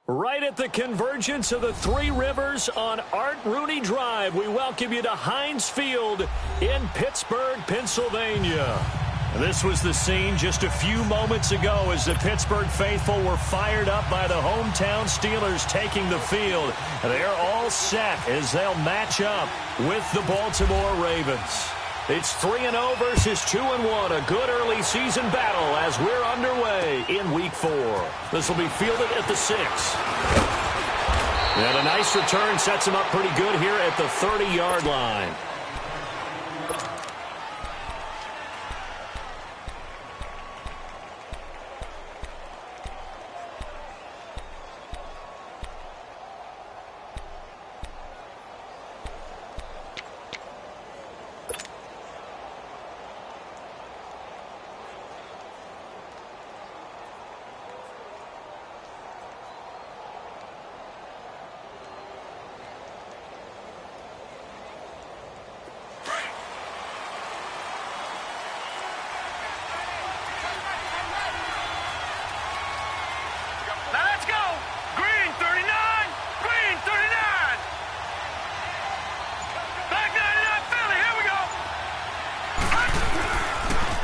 Right at the convergence of the Three Rivers on Art Rooney Drive, we welcome you to Heinz Field in Pittsburgh, Pennsylvania. This was the scene just a few moments ago as the Pittsburgh faithful were fired up by the hometown Steelers taking the field. They're all set as they'll match up with the Baltimore Ravens. It's 3-0 versus 2-1, a good early season battle as we're underway in Week 4. This will be fielded at the 6. And a nice return sets him up pretty good here at the 30-yard line.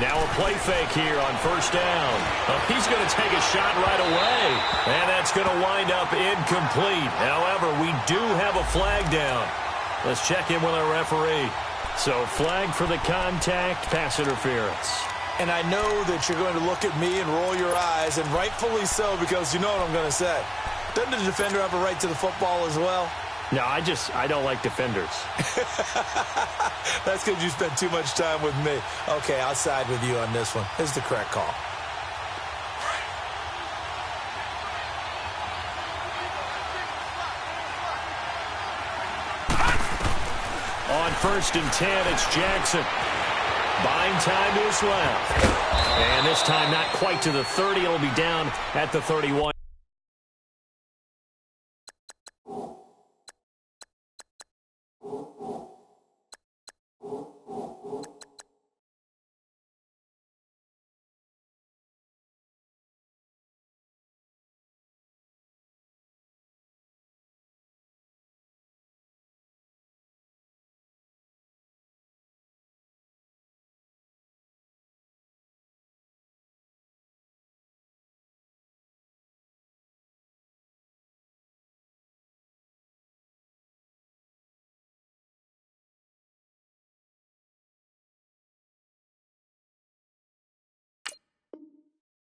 Now a play fake here on first down. He's going to take a shot right away. And that's going to wind up incomplete. However, we do have a flag down. Let's check in with our referee. So flag for the contact, pass interference. And I know that you're going to look at me and roll your eyes, and rightfully so, because you know what I'm going to say. Doesn't the defender have a right to the football as well? No, I don't like defenders. That's because you spent too much time with me. Okay, I'll side with you on this one. This is the correct call. On 1st and 10, it's Jackson. Buying time to his left. And this time not quite to the 30. It'll be down at the 31.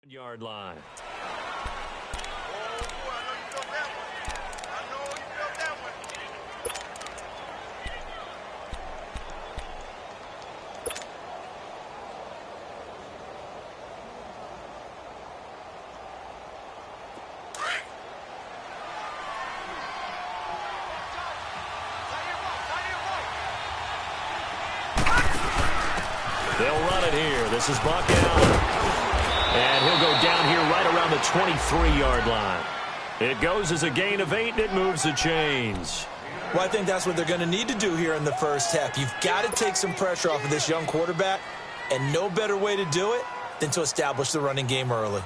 Yard line. They'll run it here. This is Buck Allen. And he'll go down here right around the 23-yard line. It goes as a gain of 8, and it moves the chains. Well, I think that's what they're going to need to do here in the first half. You've got to take some pressure off of this young quarterback, and no better way to do it than to establish the running game early.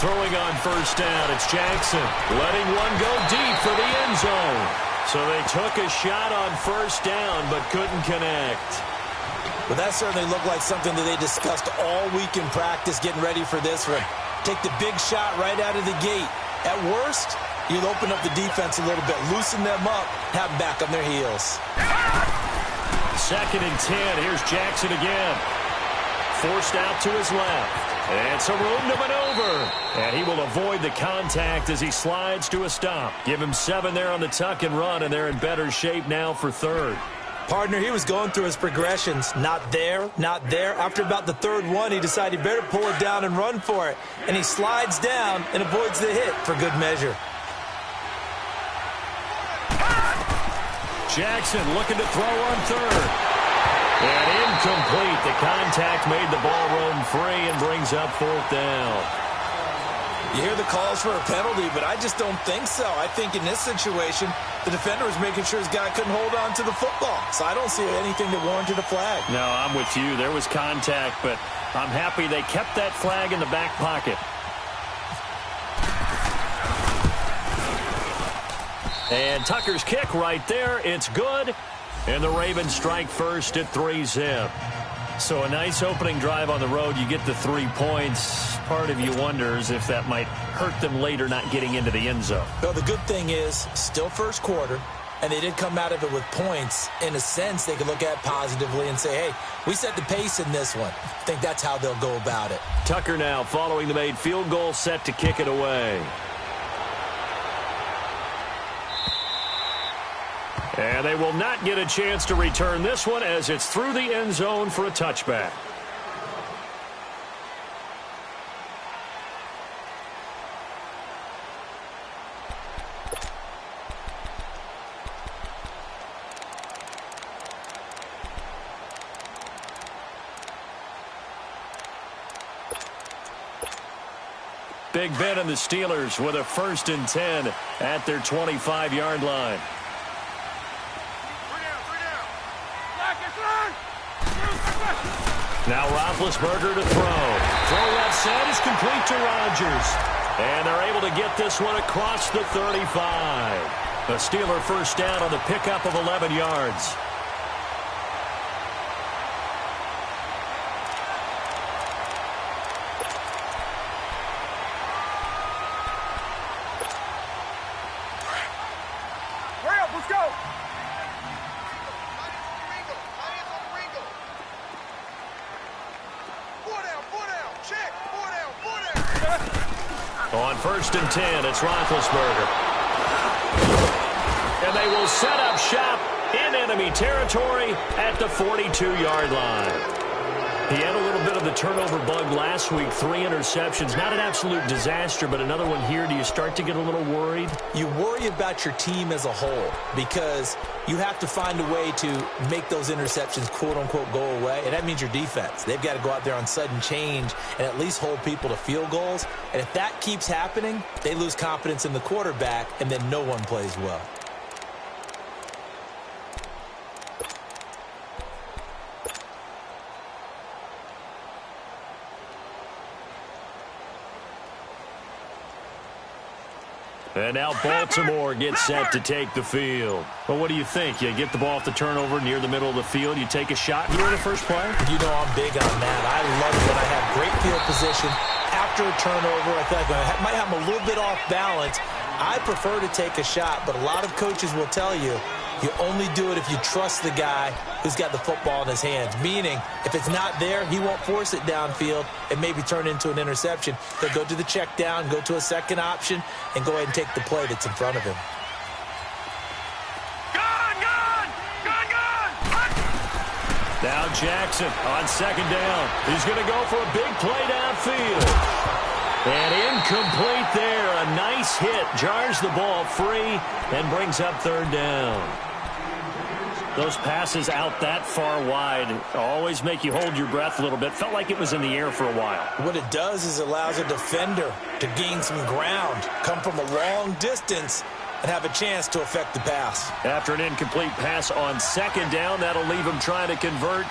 Throwing on first down, it's Jackson. Letting one go deep for the end zone. So they took a shot on first down, but couldn't connect. Well, that certainly looked like something that they discussed all week in practice, getting ready for this one. Take the big shot right out of the gate. At worst, you'll open up the defense a little bit, loosen them up, have them back on their heels. 2nd and 10. Here's Jackson again. Forced out to his left. And some room to maneuver. And he will avoid the contact as he slides to a stop. Give him 7 there on the tuck and run, and they're in better shape now for 3rd. Partner, he was going through his progressions. Not there, not there. After about the 3rd one, he decided he better pull it down and run for it. And he slides down and avoids the hit for good measure. Jackson looking to throw on 3rd. And incomplete. The contact made the ball roam free and brings up 4th down. the calls for a penalty, but I just don't think so. I think in this situation, the defender was making sure his guy couldn't hold on to the football. So I don't see anything that warranted a flag. No, I'm with you. There was contact, but I'm happy they kept that flag in the back pocket. And Tucker's kick right there. It's good. And the Ravens strike first at 3-zip. So a nice opening drive on the road. You get the 3 points. Part of you wonders if that might hurt them later not getting into the end zone. Well, the good thing is still first quarter, and they did come out of it with points. In a sense, they could look at positively and say, hey, we set the pace in this one. I think that's how they'll go about it. Tucker now following the made field goal, set to kick it away. And they will not get a chance to return this one as it's through the end zone for a touchback. Big Ben and the Steelers with a 1st and 10 at their 25-yard line. Now Roethlisberger to throw. Throw left side is complete to Rodgers. And they're able to get this one across the 35. A Steeler first down on the pickup of 11 yards. Hurry up, let's go. On 1st and 10, it's Roethlisberger. And they will set up shop in enemy territory at the 42-yard line. He had a little bit of the turnover bug last week, 3 interceptions. Not an absolute disaster, but another one here. Do you start to get a little worried? You worry about your team as a whole because you have to find a way to make those interceptions, quote-unquote, go away, and that means your defense. They've got to go out there on sudden change and at least hold people to field goals. And if that keeps happening, they lose confidence in the quarterback, and then no one plays well. And now Baltimore gets set to take the field. Well, what do you think? You get the ball off the turnover near the middle of the field. You take a shot here in the first play? You know I'm big on that. I love it when I have great field position. After a turnover, I feel like I might have them a little bit off balance. I prefer to take a shot, but a lot of coaches will tell you, you only do it if you trust the guy who's got the football in his hands. Meaning, if it's not there, he won't force it downfield and maybe turn into an interception. He'll go to the check down, go to a second option, and go ahead and take the play that's in front of him. Now Jackson on 2nd down. He's going to go for a big play downfield. And incomplete there. A nice hit. Jars the ball free and brings up 3rd down. Those passes out that far wide always make you hold your breath a little bit. Felt like it was in the air for a while. What it does is it allows a defender to gain some ground, come from a long distance, and have a chance to affect the pass. After an incomplete pass on 2nd down, that'll leave him trying to convert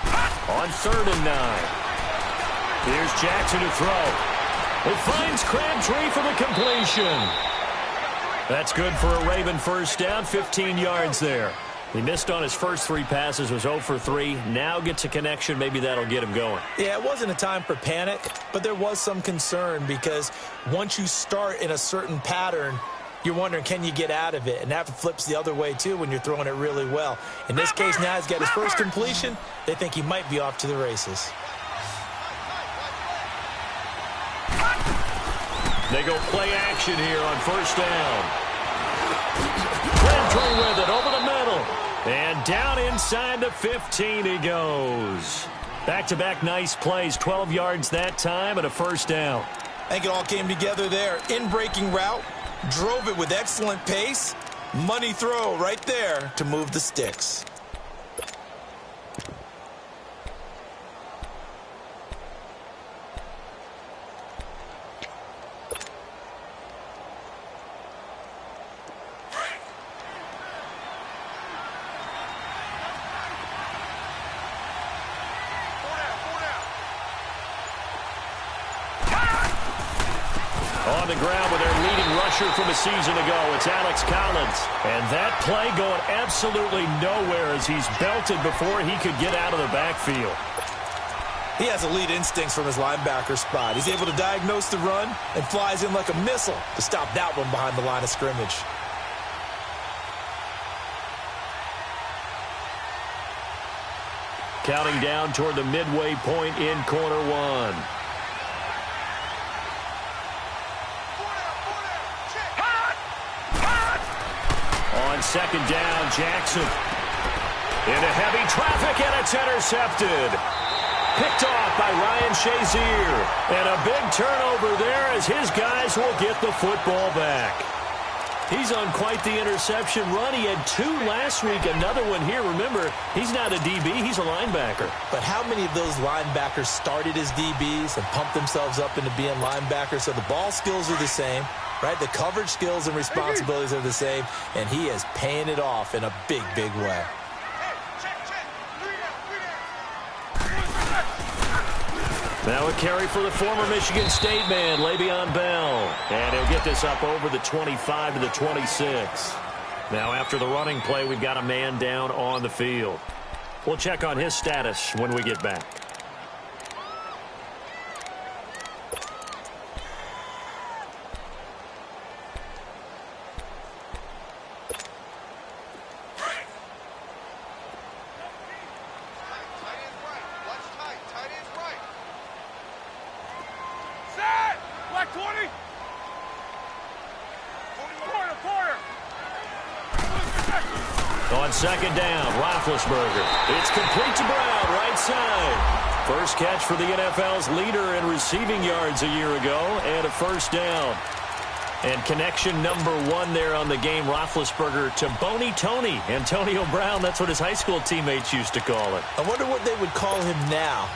on 3rd and 9. Here's Jackson to throw. It finds Crabtree for the completion. That's good for a Raven first down, 15 yards there. He missed on his first 3 passes, was 0 for 3. Now gets a connection. Maybe that'll get him going. Yeah, it wasn't a time for panic, but there was some concern because once you start in a certain pattern, you're wondering, can you get out of it? And that flips the other way, too, when you're throwing it really well. In this case, now he's got his first completion. They think he might be off to the races. They go play action here on 1st down. Crabtree with it over the middle. And down inside the 15 he goes. Back-to-back nice plays, 12 yards that time and a 1st down. I think it all came together there. In-breaking route, drove it with excellent pace. Money throw right there to move the sticks. On the ground with their leading rusher from a season ago, it's Alex Collins. And that play going absolutely nowhere as he's belted before he could get out of the backfield. He has elite instincts from his linebacker spot. He's able to diagnose the run and flies in like a missile to stop that one behind the line of scrimmage. Counting down toward the midway point in quarter one. On second down, Jackson. Into heavy traffic, and it's intercepted. Picked off by Ryan Shazier. And a big turnover there as his guys will get the football back. He's on quite the interception run. He had 2 last week, another one here. Remember, he's not a DB, he's a linebacker. But how many of those linebackers started as DBs and pumped themselves up into being linebackers? So the ball skills are the same, right? The coverage skills and responsibilities are the same, and he is paying it off in a big, big way. Now a carry for the former Michigan State man, Le'Veon Bell. And he'll get this up over the 25 to the 26. Now after the running play, we've got a man down on the field. We'll check on his status when we get back. On second down, Roethlisberger. It's complete to Brown, right side. First catch for the NFL's leader in receiving yards a year ago, and a first down. And connection number 1 there on the game, Roethlisberger to Boney Tony. Antonio Brown, that's what his high school teammates used to call it. I wonder what they would call him now.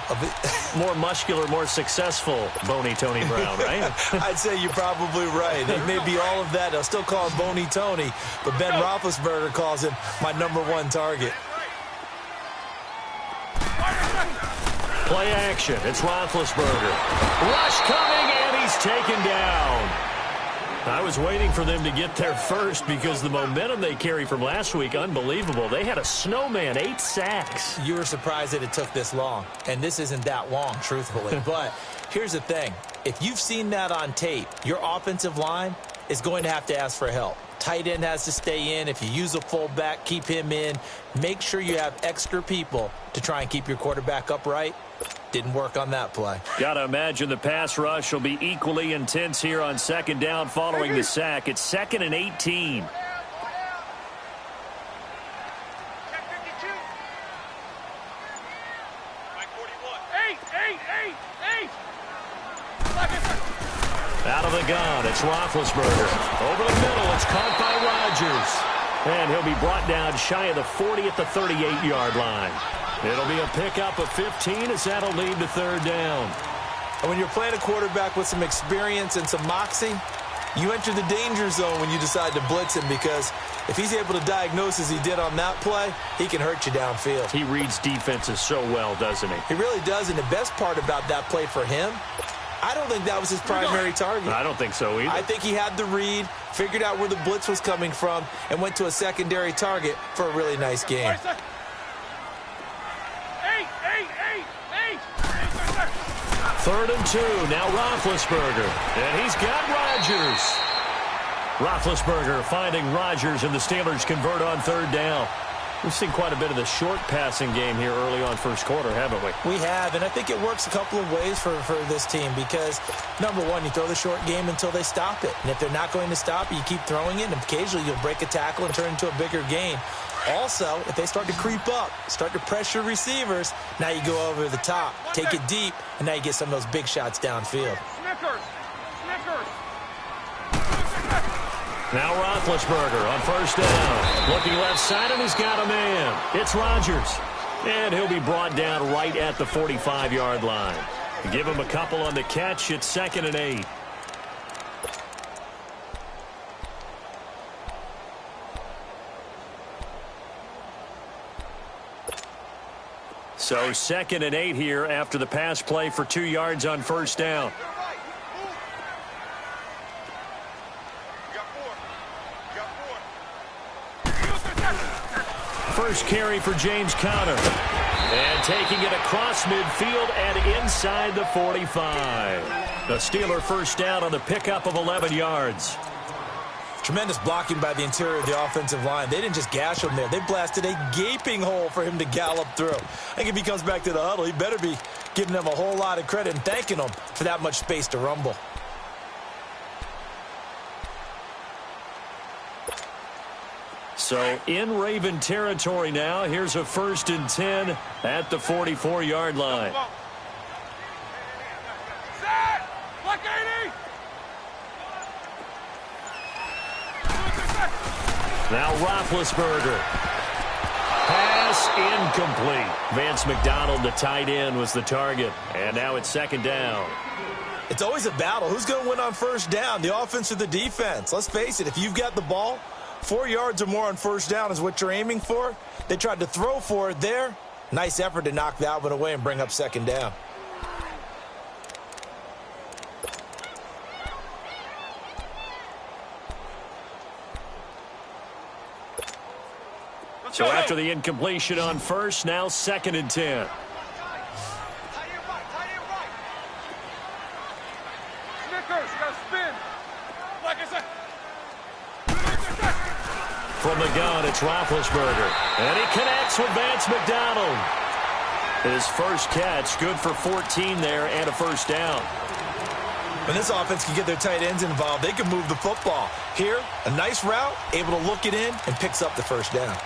More muscular, more successful Boney Tony Brown, right? I'd say you're probably right. It may be all of that. They'll still call him Boney Tony, but Ben Roethlisberger calls him my number 1 target. Play action. It's Roethlisberger. Rush coming, and he's taken down. I was waiting for them to get there first because the momentum they carry from last week, unbelievable. They had a snowman, 8 sacks. You were surprised that it took this long, and this isn't that long, truthfully. But here's the thing. If you've seen that on tape, your offensive line is going to have to ask for help. Tight end has to stay in. If you use a fullback, keep him in. Make sure you have extra people to try and keep your quarterback upright. Didn't work on that play. Got to imagine the pass rush will be equally intense here on second down following the sack. It's 2nd and 18. Out of the gun, it's Roethlisberger. Over the middle, it's caught by Rodgers. And he'll be brought down shy of the 40 at the 38-yard line. It'll be a pickup of 15 as that'll lead to third down. And when you're playing a quarterback with some experience and some moxie, you enter the danger zone when you decide to blitz him, because if he's able to diagnose as he did on that play, he can hurt you downfield. He reads defenses so well, doesn't he? He really does, and the best part about that play for him, I don't think that was his primary target. I don't think so either. I think he had the read, figured out where the blitz was coming from, and went to a secondary target for a really nice game. Third and 2, now Roethlisberger. And he's got Rodgers. Roethlisberger finding Rodgers, and the Steelers convert on third down. We've seen quite a bit of the short passing game here early on first quarter, haven't we? We have, and I think it works a couple of ways for this team because, number one, you throw the short game until they stop it. And if they're not going to stop it, you keep throwing it, and occasionally you'll break a tackle and turn it into a bigger gain. Also, if they start to creep up, start to pressure receivers, now you go over the top, take it deep, and now you get some of those big shots downfield. Snickers! Now Roethlisberger on first down. Looking left side, and he's got a man. It's Rodgers. And he'll be brought down right at the 45-yard line. Give him a couple on the catch. It's 2nd and 8. So 2nd and 8 here after the pass play for 2 yards on first down. First carry for James Conner. And taking it across midfield and inside the 45. The Steeler first down on the pickup of 11 yards. Tremendous blocking by the interior of the offensive line. They didn't just gash him there. They blasted a gaping hole for him to gallop through. I think if he comes back to the huddle, he better be giving them a whole lot of credit and thanking them for that much space to rumble. So in Raven territory now. Here's a 1st and 10 at the 44-yard line. Now Roethlisberger. Pass incomplete. Vance McDonald, the tight end, was the target. And now it's 2nd down. It's always a battle. Who's going to win on 1st down, the offense or the defense? Let's face it, if you've got the ball, 4 yards or more on 1st down is what you're aiming for. They tried to throw for it there. Nice effort to knock that one away and bring up 2nd down. So after the incompletion on 1st, now 2nd and 10. From the gun, it's Roethlisberger. And he connects with Vance McDonald. His first catch, good for 14 there and a 1st down. When this offense can get their tight ends involved, they can move the football. Here, a nice route, able to look it in, and picks up the 1st down.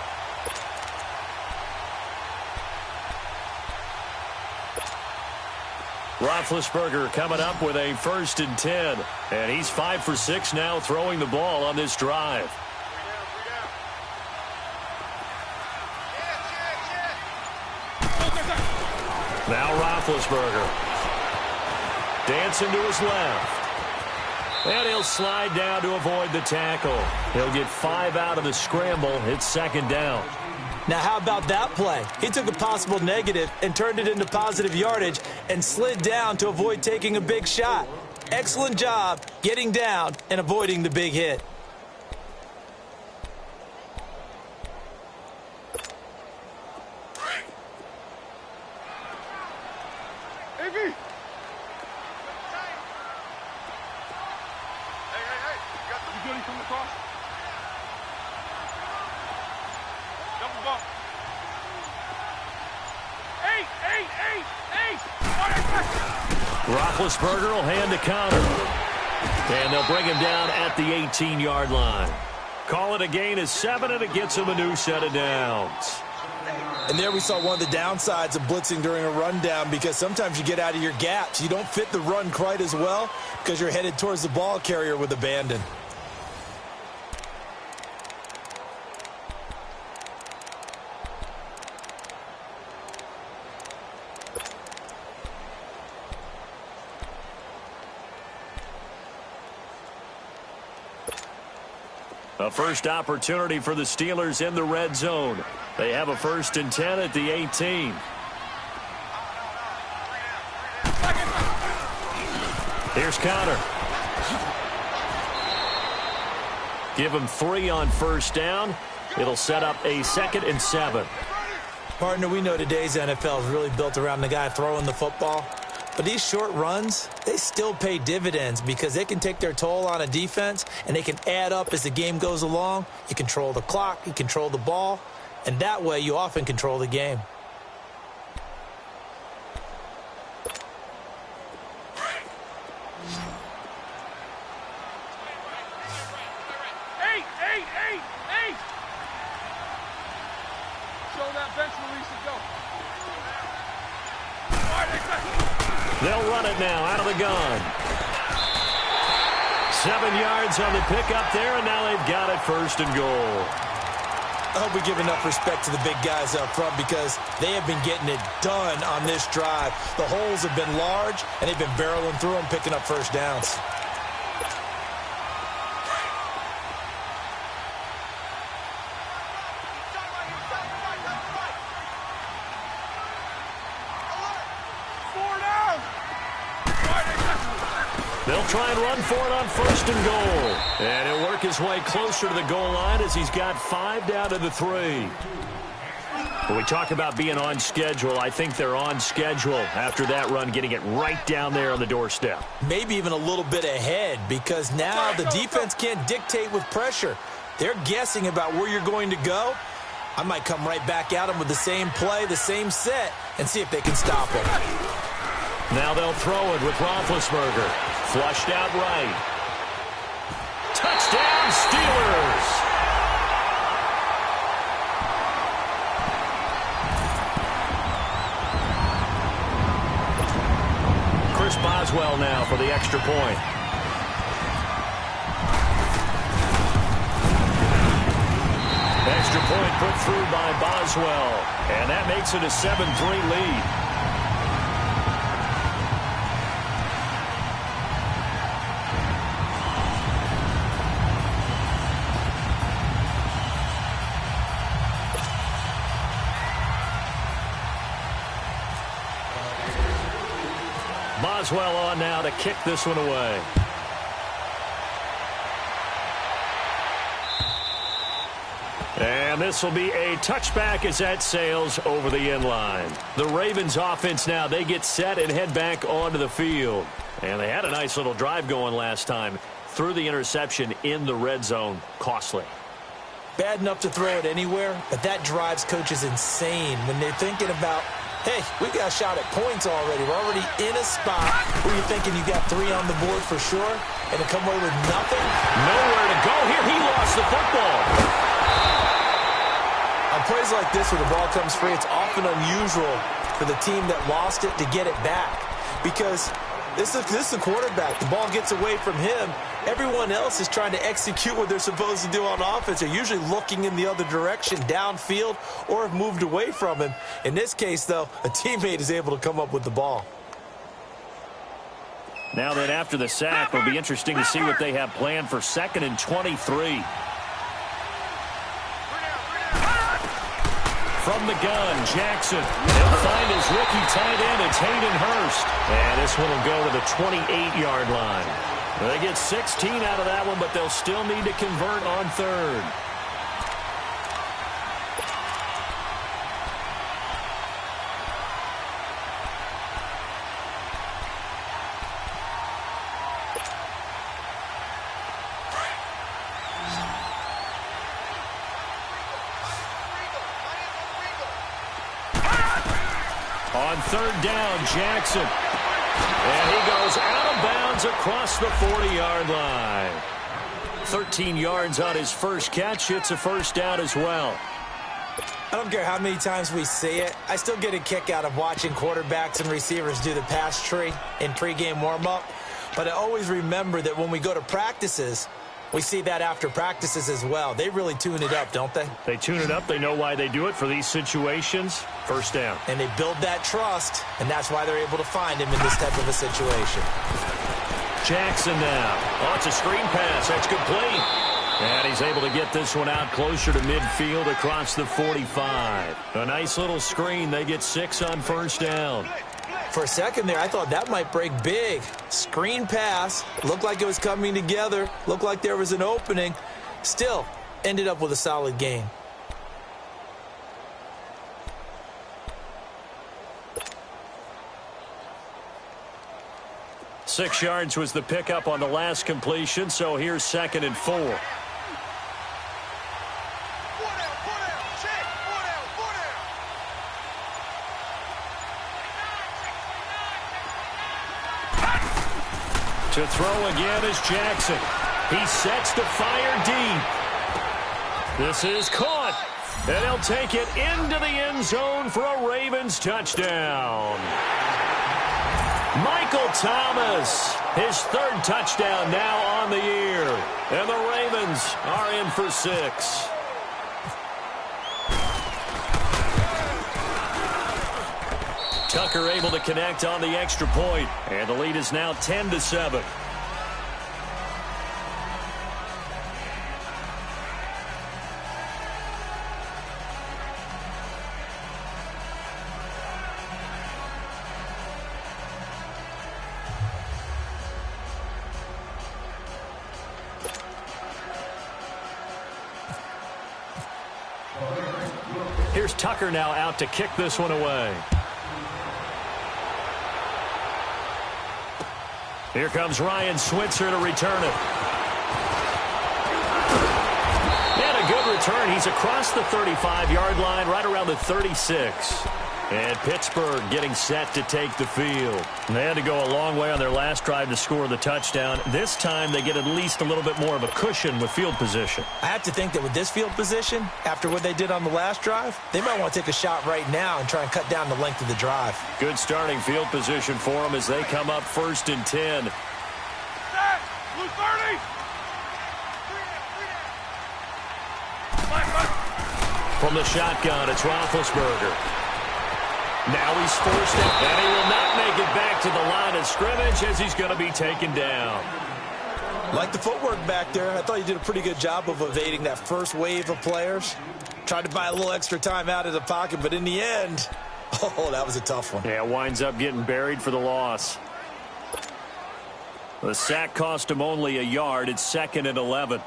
Roethlisberger coming up with a 1st and 10. And he's 5 for 6 now throwing the ball on this drive. Now Roethlisberger. Dancing to his left. And he'll slide down to avoid the tackle. He'll get 5 out of the scramble. It's 2nd down. Now, how about that play? He took a possible negative and turned it into positive yardage and slid down to avoid taking a big shot. Excellent job getting down and avoiding the big hit. Roethlisberger will hand to Conner. And they'll bring him down at the 18-yard line. Call it a gain of 7, and it gets him a new set of downs. And there we saw one of the downsides of blitzing during a rundown, because sometimes you get out of your gaps. You don't fit the run quite as well because you're headed towards the ball carrier with abandon. A first opportunity for the Steelers in the red zone. They have a 1st and 10 at the 18. Here's Conner. Give him 3 on 1st down. It'll set up a 2nd and 7. Partner, we know today's NFL is really built around the guy throwing the football. But these short runs, they still pay dividends because they can take their toll on a defense, and they can add up as the game goes along. You control the clock, you control the ball, and that way you often control the game. Show that bench release and go. They'll run it now out of the gun. 7 yards on the pickup there, and now they've got it 1st and goal. I hope we give enough respect to the big guys up front because they have been getting it done on this drive. The holes have been large, and they've been barreling through them, picking up 1st downs. They'll try and run for it on 1st and goal. And he'll work his way closer to the goal line as he's got 5 down to the 3. When we talk about being on schedule, I think they're on schedule after that run, getting it right down there on the doorstep. Maybe even a little bit ahead, because now the defense can't dictate with pressure. They're guessing about where you're going to go. I might come right back at them with the same play, the same set, and see if they can stop them. Now they'll throw it with Roethlisberger. Flushed out right. Touchdown, Steelers! Chris Boswell now for the extra point. Extra point put through by Boswell. And that makes it a 7-3 lead. Boswell on now to kick this one away. And this will be a touchback as that sails over the end line. The Ravens offense now, they get set and head back onto the field. And they had a nice little drive going last time. Threw the interception in the red zone. Costly. Bad enough to throw it anywhere, but that drives coaches insane when they're thinking about, hey, we got a shot at points already. We're already in a spot where you're thinking you got 3 on the board for sure, and to come away with nothing. Nowhere to go here. He lost the football. On plays like this where the ball comes free, it's often unusual for the team that lost it to get it back, because this is a quarterback. The ball gets away from him. Everyone else is trying to execute what they're supposed to do on offense. They're usually looking in the other direction, downfield, or have moved away from him. In this case, though, a teammate is able to come up with the ball. Now that after the sack, it'll be interesting to see what they have planned for 2nd and 23. From the gun, Jackson. He'll find his rookie tight end. It's Hayden Hurst. And this one will go to the 28-yard line. They get 16 out of that one, but they'll still need to convert on 3rd. On 3rd down, Jackson. And he goes out of bounds across the 40-yard line. 13 yards on his first catch. It's a 1st down as well. I don't care how many times we see it. I still get a kick out of watching quarterbacks and receivers do the pass tree in pregame warm-up. But I always remember that when we go to practices, we see that after practices as well. They really tune it up, don't they? They tune it up. They know why they do it for these situations. 1st down. And they build that trust, and that's why they're able to find him in this type of a situation. Jackson now. Oh, it's a screen pass. That's complete. And he's able to get this one out closer to midfield across the 45. A nice little screen. They get 6 on 1st down. For a second there, I thought that might break big. Screen pass. Looked like it was coming together. Looked like there was an opening. Still, ended up with a solid gain. Six yards was the pickup on the last completion, so here's 2nd and 4. To throw again is Jackson. He sets to fire deep. This is caught. And he'll take it into the end zone for a Ravens touchdown. Michael Thomas, his 3rd touchdown now on the year. And the Ravens are in for 6. Tucker able to connect on the extra point, and the lead is now 10-7. Here's Tucker now out to kick this one away. Here comes Ryan Switzer to return it. And a good return. He's across the 35-yard line, right around the 36. And Pittsburgh getting set to take the field. And they had to go a long way on their last drive to score the touchdown. This time they get at least a little bit more of a cushion with field position. I have to think that with this field position, after what they did on the last drive, they might want to take a shot right now and try and cut down the length of the drive. Good starting field position for them as they come up 1st and 10. From the shotgun, it's Roethlisberger. Now he's forced it, and he will not make it back to the line of scrimmage as he's going to be taken down. Like the footwork back there, I thought he did a pretty good job of evading that first wave of players. Tried to buy a little extra time out of the pocket, but in the end, oh, that was a tough one. Yeah, winds up getting buried for the loss. The sack cost him only a yard. It's 2nd and 11.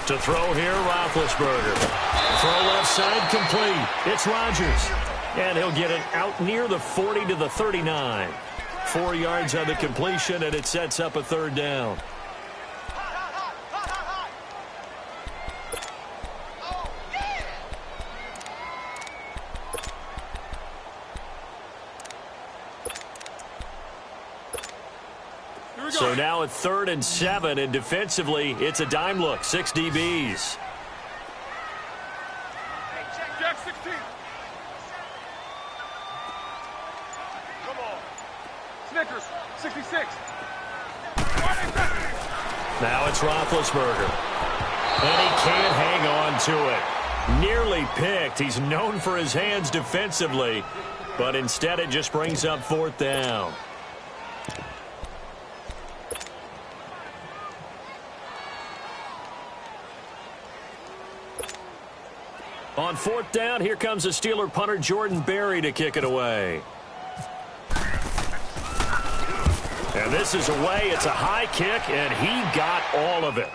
To throw here, Roethlisberger. Throw left side, complete. It's Rodgers. And he'll get it out near the 40 to the 39. 4 yards on the completion, and it sets up a 3rd down. So now at 3rd and 7, and defensively, it's a dime look. 6 DBs. Jack 16. Come on. Snickers, 66. Now it's Roethlisberger. And he can't hang on to it. Nearly picked. He's known for his hands defensively, but instead it just brings up 4th down. On 4th down, here comes the Steeler punter Jordan Berry to kick it away. And this is away. It's a high kick, and he got all of it.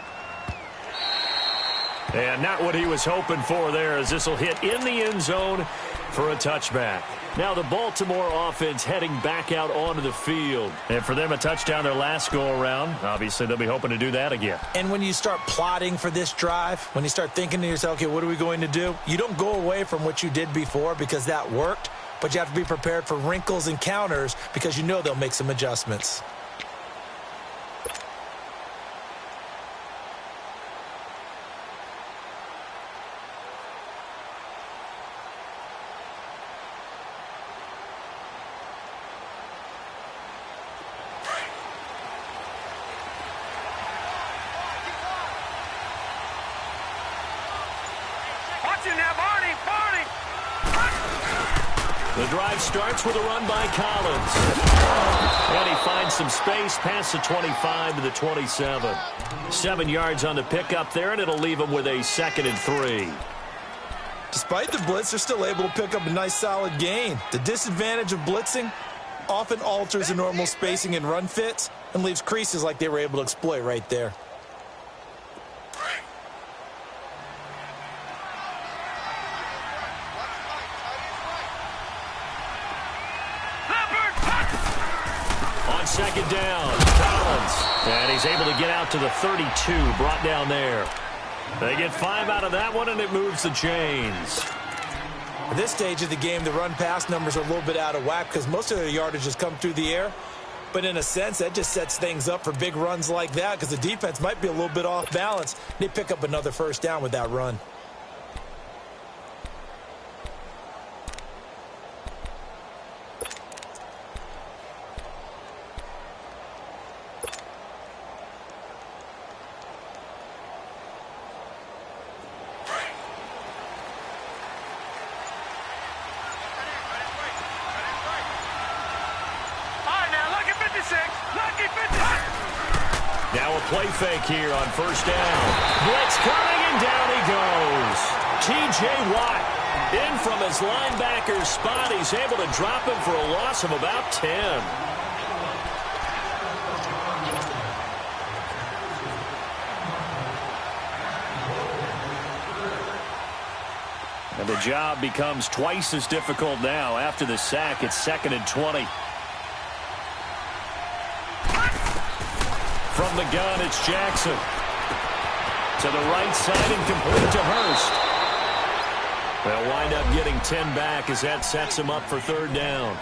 And not what he was hoping for there, as this will hit in the end zone for a touchback. Now the Baltimore offense heading back out onto the field. And for them, a touchdown their last go-around. Obviously, they'll be hoping to do that again. And when you start plotting for this drive, when you start thinking to yourself, okay, what are we going to do? You don't go away from what you did before because that worked, but you have to be prepared for wrinkles and counters because you know they'll make some adjustments. The drive starts with a run by Collins. And he finds some space past the 25 to the 27. 7 yards on the pickup there, and it'll leave him with a 2nd and 3. Despite the blitz, they're still able to pick up a nice solid gain. The disadvantage of blitzing often alters the normal spacing and run fits and leaves creases like they were able to exploit right there. On 2nd down, Collins. And he's able to get out to the 32, brought down there. They get 5 out of that one, and it moves the chains. At this stage of the game, the run-pass numbers are a little bit out of whack because most of their yardage has come through the air. But in a sense, that just sets things up for big runs like that because the defense might be a little bit off balance. They pick up another 1st down with that run. Now a play fake here on 1st down. Blitz coming, and down he goes. T.J. Watt in from his linebacker's spot. He's able to drop him for a loss of about 10. And the job becomes twice as difficult now. After the sack, it's 2nd and 20. From the gun, it's Jackson. To the right side and complete to Hurst. They'll wind up getting 10 back as that sets him up for 3rd down.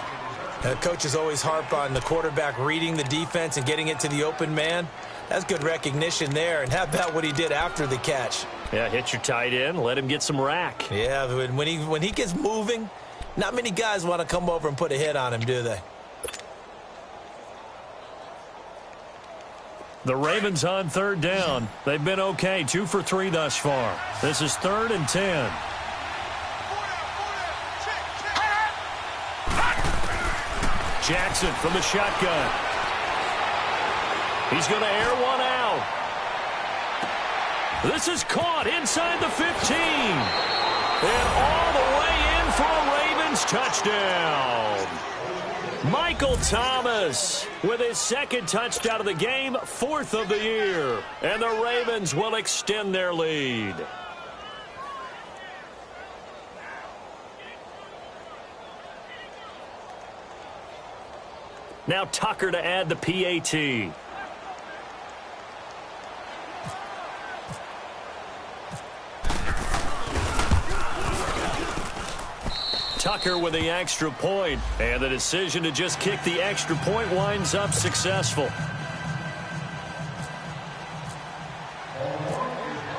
The coaches always harp on the quarterback reading the defense and getting it to the open man. That's good recognition there. And how about what he did after the catch? Yeah, hit your tight end, let him get some rack. Yeah, when he gets moving, not many guys want to come over and put a hit on him, do they? The Ravens on 3rd down. They've been okay, 2 for 3 thus far. This is 3rd and 10. Jackson from the shotgun. He's going to air one out. This is caught inside the 15. And all the way in for a Ravens touchdown. Michael Thomas with his 2nd touchdown of the game, 4th of the year. And the Ravens will extend their lead. Now Tucker to add the PAT. Tucker with the extra point, and the decision to just kick the extra point winds up successful.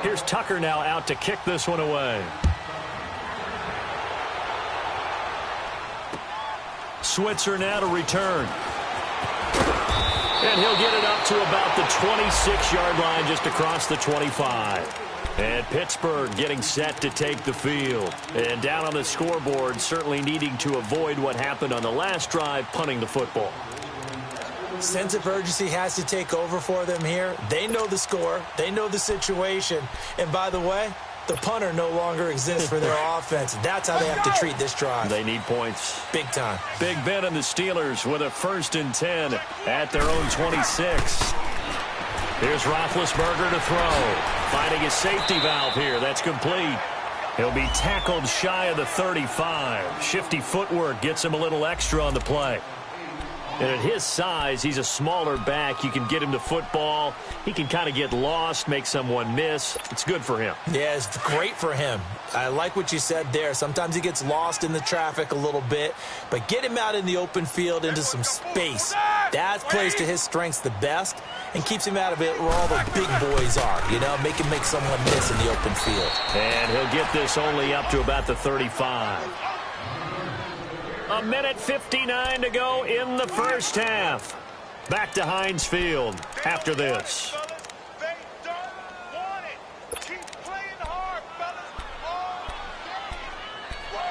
Here's Tucker now out to kick this one away. Switzer now to return. And he'll get it up to about the 26-yard line, just across the 25. And Pittsburgh getting set to take the field. And down on the scoreboard, certainly needing to avoid what happened on the last drive, punting the football. Sense of urgency has to take over for them here. They know the score. They know the situation. And by the way, the punter no longer exists for their offense. That's how they have to treat this drive. They need points. Big time. Big Ben and the Steelers with a 1st and 10 at their own 26. Here's Roethlisberger to throw. Finding his safety valve here. That's complete. He'll be tackled shy of the 35. Shifty footwork gets him a little extra on the play. And at his size, he's a smaller back. You can get him to football. He can kind of get lost, make someone miss. It's good for him. Yeah, it's great for him. I like what you said there. Sometimes he gets lost in the traffic a little bit, but get him out in the open field into some space. That plays to his strengths the best and keeps him out of it where all the big boys are, you know, make him make someone miss in the open field. And he'll get this only up to about the 35. 1:59 to go in the first half. Back to Heinz Field after this. They don't want it. Keep playing hard, fellas. All game. Whoa.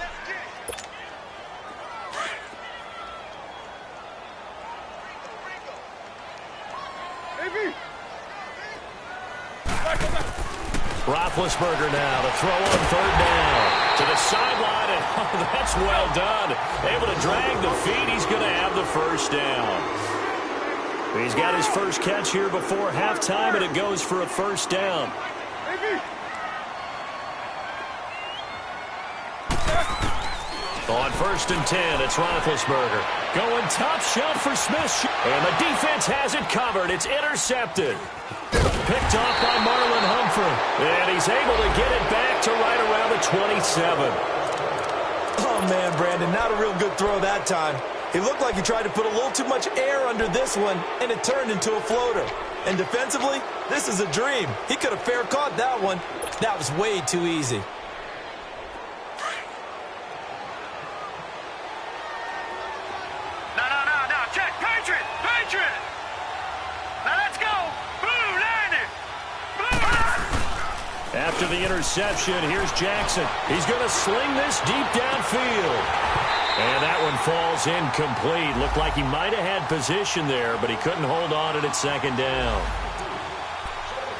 Let's get it. Roethlisberger now to throw on 3rd down. To the sideline, and oh, that's well done. Able to drag the feet. He's going to have the 1st down. He's got his first catch here before halftime, and it goes for a 1st down. On 1st and 10, it's Roethlisberger. Going top shelf for Smith. And the defense has it covered. It's intercepted. Picked off by Marlon Humphrey. And he's able to get it back to right around the 27. Oh, man, Brandon, not a real good throw that time. He looked like he tried to put a little too much air under this one, and it turned into a floater. And defensively, this is a dream. He could have fair caught that one. That was way too easy. No. Check. Patriot. Now let's go. Blue line it. After the interception, here's Jackson. He's going to sling this deep downfield. And that one falls incomplete. Looked like he might have had position there, but he couldn't hold on to it at 2nd down.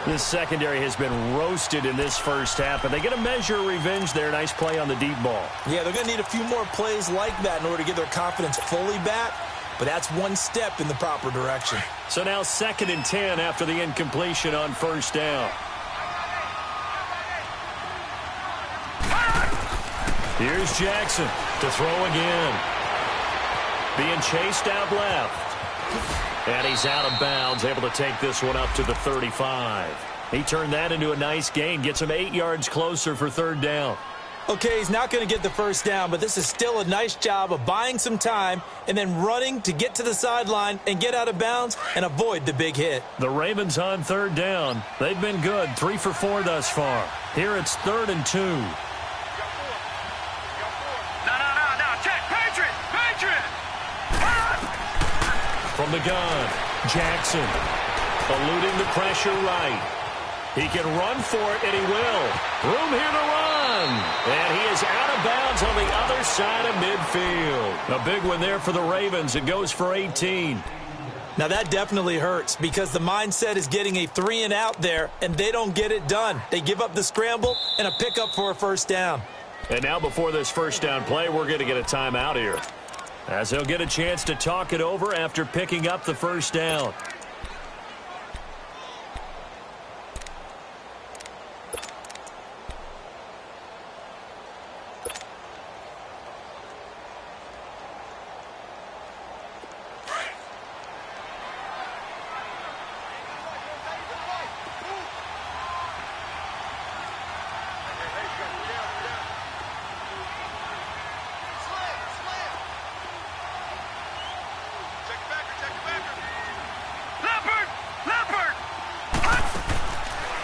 This secondary has been roasted in this first half, and they get a measure of revenge there. Nice play on the deep ball. Yeah, they're going to need a few more plays like that in order to get their confidence fully back, but that's one step in the proper direction. So now 2nd and 10 after the incompletion on 1st down. Here's Jackson to throw again. Being chased out left. And he's out of bounds, able to take this one up to the 35. He turned that into a nice gain, gets him 8 yards closer for third down. Okay, he's not going to get the first down, but this is still a nice job of buying some time and then running to get to the sideline and get out of bounds and avoid the big hit. The Ravens on third down. They've been good, 3 for 4 thus far. Here it's 3rd and 2. No, check, Patriot! From the gun, Jackson eluding the pressure right. He can run for it, and he will. Room here to run. And he is out of bounds on the other side of midfield. A big one there for the Ravens. It goes for 18. Now that definitely hurts because the mindset is getting a 3 and out there, and they don't get it done. They give up the scramble and a pickup for a first down. And now before this first down play, we're going to get a timeout here, as he'll get a chance to talk it over after picking up the first down.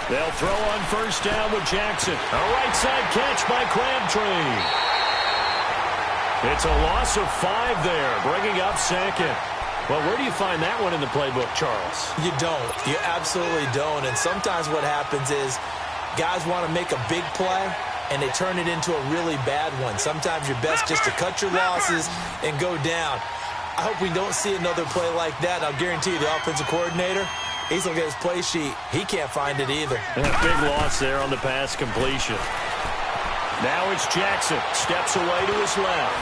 They'll throw on first down with Jackson. A right side catch by Crabtree. It's a loss of 5 there, bringing up second. Well, where do you find that one in the playbook, Charles? You don't. You absolutely don't. And sometimes what happens is guys want to make a big play, and they turn it into a really bad one. Sometimes you're best just to cut your losses and go down. I hope we don't see another play like that. I'll guarantee you the offensive coordinator, he's looking at his play sheet. He can't find it either. And a big loss there on the pass completion. Now it's Jackson. Steps away to his left.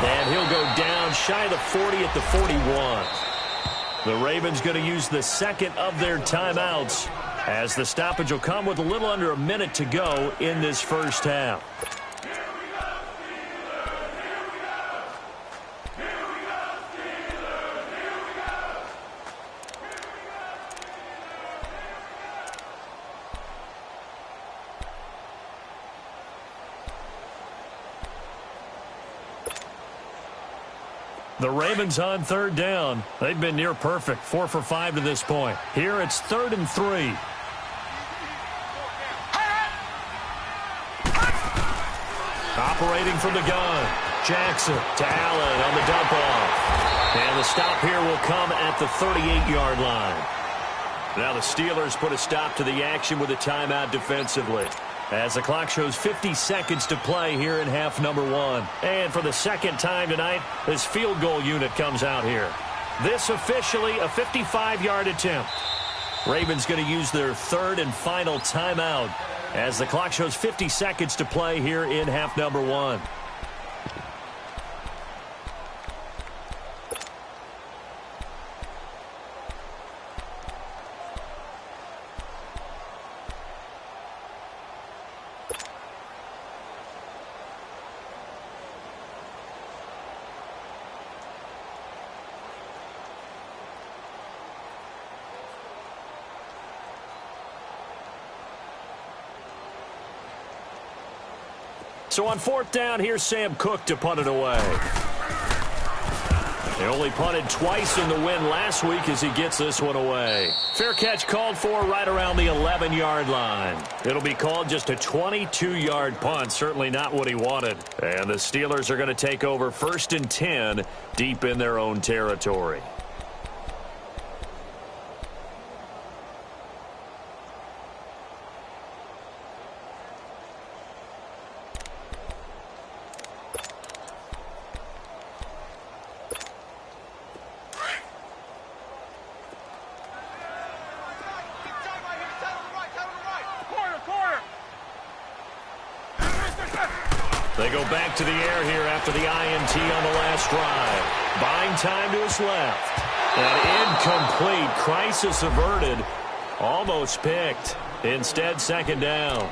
And he'll go down shy of the 40 at the 41. The Ravens going to use the second of their timeouts, as the stoppage will come with a little under a minute to go in this first half. The Ravens on third down. They've been near perfect, 4 for 5 to this point. Here it's 3rd and 3. Operating from the gun, Jackson to Allen on the dump off. And the stop here will come at the 38-yard line. Now the Steelers put a stop to the action with a timeout defensively, as the clock shows 50 seconds to play here in half number 1. And for the second time tonight, this field goal unit comes out here. This officially a 55-yard attempt. Ravens going to use their 3rd and final timeout, as the clock shows 50 seconds to play here in half number 1. So on 4th down, here's Sam Cook to punt it away. They only punted twice in the win last week as he gets this one away. Fair catch called for right around the 11-yard line. It'll be called just a 22-yard punt, certainly not what he wanted. And the Steelers are going to take over 1st and 10 deep in their own territory. They go back to the air here after the INT on the last drive. Buying time to his left. And incomplete. Crisis averted. Almost picked. Instead, 2nd down.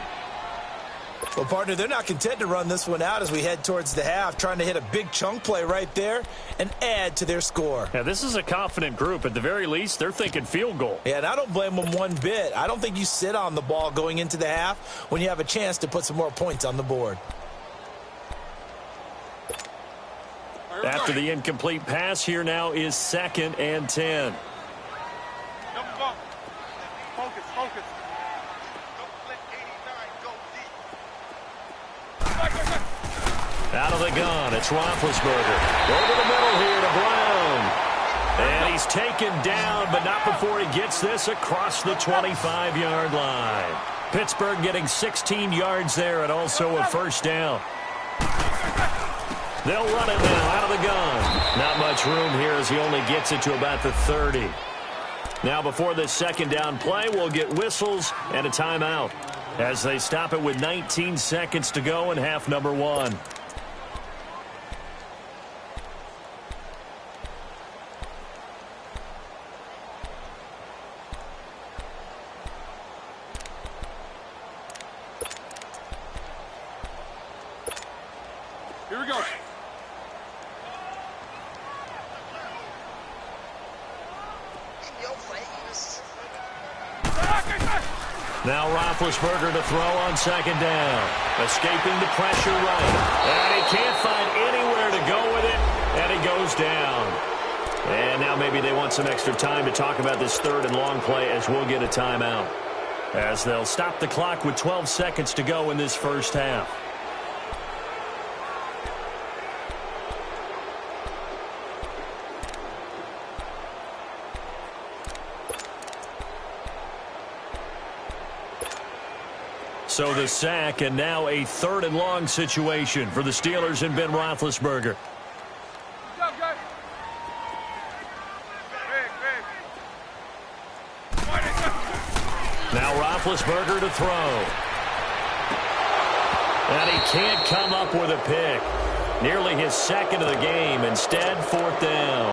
Well, partner, they're not content to run this one out as we head towards the half, trying to hit a big chunk play right there and add to their score. Yeah, this is a confident group. At the very least, they're thinking field goal. Yeah, and I don't blame them one bit. I don't think you sit on the ball going into the half when you have a chance to put some more points on the board. After the incomplete pass, here now is 2nd and 10. Don't go. Focus, focus. Don't let 89 go deep. Out of the gun, it's Roethlisberger. Over the middle here to Brown. And he's taken down, but not before he gets this across the 25-yard line. Pittsburgh getting 16 yards there and also a first down. They'll run it now out of the gun. Not much room here as he only gets it to about the 30. Now before this second down play, we'll get whistles and a timeout as they stop it with 19 seconds to go in half number 1. Here we go. Now Roethlisberger to throw on second down. Escaping the pressure right. And he can't find anywhere to go with it. And he goes down. And now maybe they want some extra time to talk about this third and long play as we'll get a timeout. As they'll stop the clock with 12 seconds to go in this first half. So the sack, and now a third and long situation for the Steelers and Ben Roethlisberger. Now Roethlisberger to throw. And he can't come up with a pick. Nearly his second of the game. Instead, 4th down.